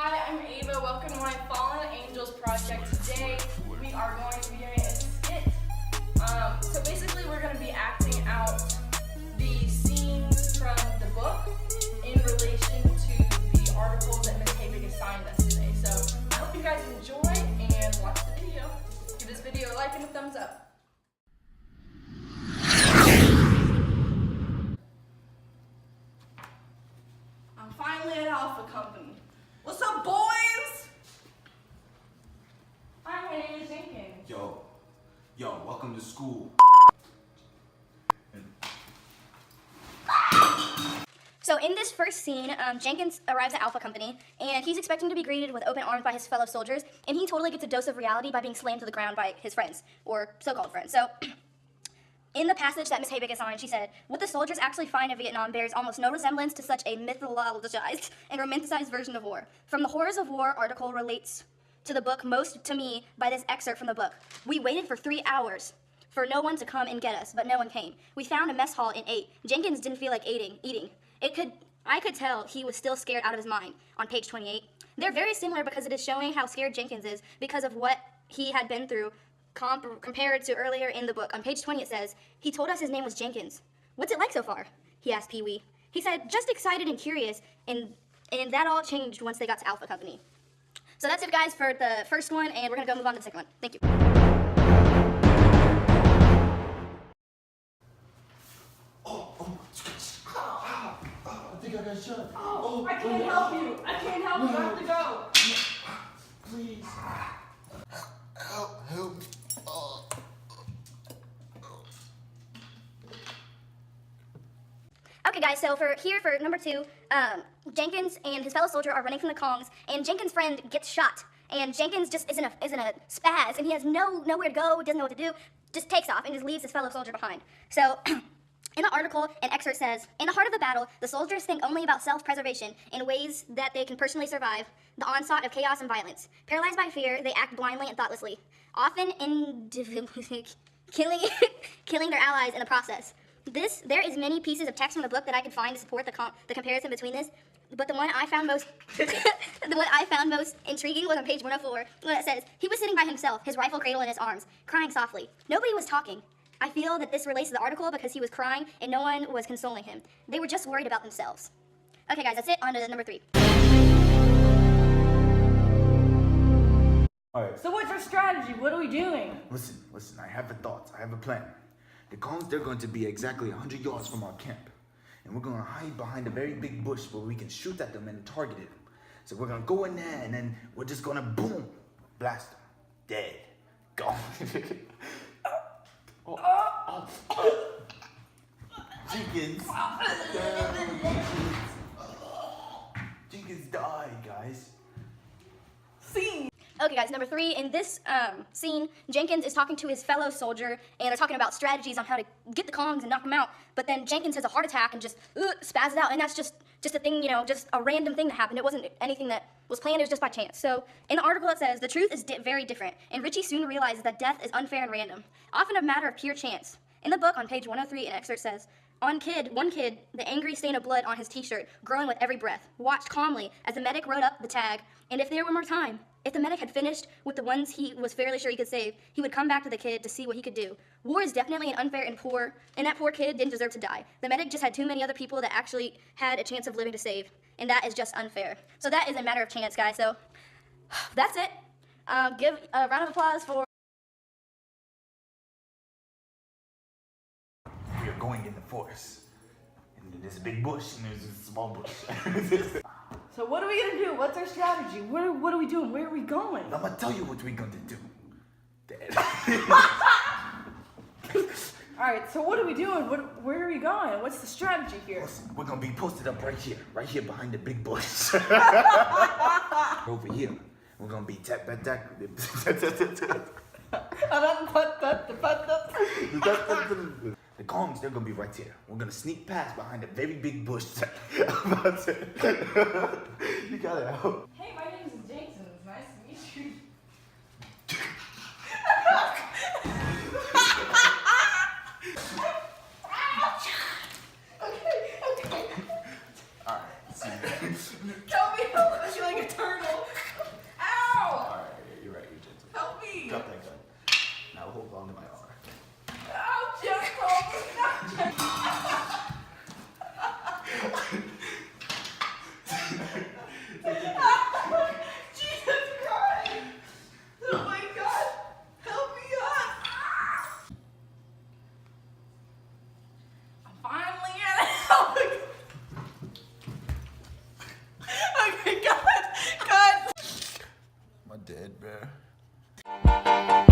Hi, I'm Ava. Welcome to my Fallen Angels project. Today we are going to be doing a skit. So basically we're going to be acting out the scenes from the book in relation to the article that Ms. Habig assigned us today. So I hope you guys enjoy and watch the video. Give this video a like and a thumbs up. I'm finally at Alpha Company. What's up, boys? Hi, my name is Jenkins. Yo, welcome to school. So in this first scene, Jenkins arrives at Alpha Company, and he's expecting to be greeted with open arms by his fellow soldiers, and he totally gets a dose of reality by being slammed to the ground by his friends, or so-called friends. So in the passage that Ms. Habig assigned, she said, "What the soldiers actually find in Vietnam bears almost no resemblance to such a mythologized and romanticized version of war. From the Horrors of War article relates to the book most to me by this excerpt from the book. We waited for 3 hours for no one to come and get us, but no one came. We found a mess hall and ate. Jenkins didn't feel like eating. I could tell he was still scared out of his mind." On page 28. They're very similar because it is showing how scared Jenkins is because of what he had been through compared to earlier in the book. On page 20 it says, "He told us his name was Jenkins. What's it like so far?" he asked Pee-wee. He said, "Just excited and curious," and that all changed once they got to Alpha Company. So that's it, guys, for the first one, and we're going to go move on to the second one. Thank you. I think I got shot. Oh, I can't help you. I can't help you. I have to go. Please. Help me. Okay, guys, so for number 2, Jenkins and his fellow soldier are running from the Kongs, and Jenkins' friend gets shot, and Jenkins just is in a spaz, and he has nowhere to go, doesn't know what to do, just takes off and just leaves his fellow soldier behind. So in the article, an excerpt says, "In the heart of the battle, the soldiers think only about self-preservation in ways that they can personally survive the onslaught of chaos and violence. Paralyzed by fear, they act blindly and thoughtlessly, often killing their allies in the process. There is many pieces of text from the book that I could find to support the comparison between this, but the one I found most intriguing was on page 104, when it says, "He was sitting by himself, his rifle cradle in his arms, crying softly. Nobody was talking. I feel that this relates to the article because he was crying and no one was consoling him. They were just worried about themselves." Okay, guys, that's it. On to number 3. Alright, So what's our strategy? What are we doing? listen, I have a thought, I have a plan. The Kongs, they're going to be exactly 100 yards from our camp. And we're going to hide behind a very big bush where we can shoot at them and target them. So we're going to go in there and then we're just going to boom, blast them. Dead. Gone. Jenkins. Jenkins died, guys. Scene. Okay, guys, number 3, in this scene, Jenkins is talking to his fellow soldier, and they're talking about strategies on how to get the Kongs and knock them out, but then Jenkins has a heart attack and just spazzes out, and that's just a thing, just a random thing that happened. It wasn't anything that was planned, it was just by chance. So, in the article it says, "The truth is very different, and Richie soon realizes that death is unfair and random, often a matter of pure chance." In the book, on page 103, an excerpt says, one kid, the angry stain of blood on his t-shirt, growing with every breath, watched calmly as the medic wrote up the tag, and if there were more time, if the medic had finished with the ones he was fairly sure he could save, he would come back to the kid to see what he could do. War is definitely an unfair and that poor kid didn't deserve to die. The medic just had too many other people that actually had a chance of living to save, and that is just unfair. So that is a matter of chance, guys. So that's it. Give a round of applause for... We are going in the forest. And there's a big bush and there's a small bush. So what are we gonna do? What's our strategy? What are we doing? Where are we going? I'm gonna tell you what we're gonna do. Dead. All right. So what are we doing? Where are we going? What's the strategy here? Listen, we're gonna be posted up right here behind the big bush. Over here. We're gonna be tap. The Kongs, they're gonna be right here. We're gonna sneak past behind a very big bush. You gotta help. Hey, my name is Jason. It's nice to meet you. Alright, see. Tell me how much you like a turtle. dead, bro.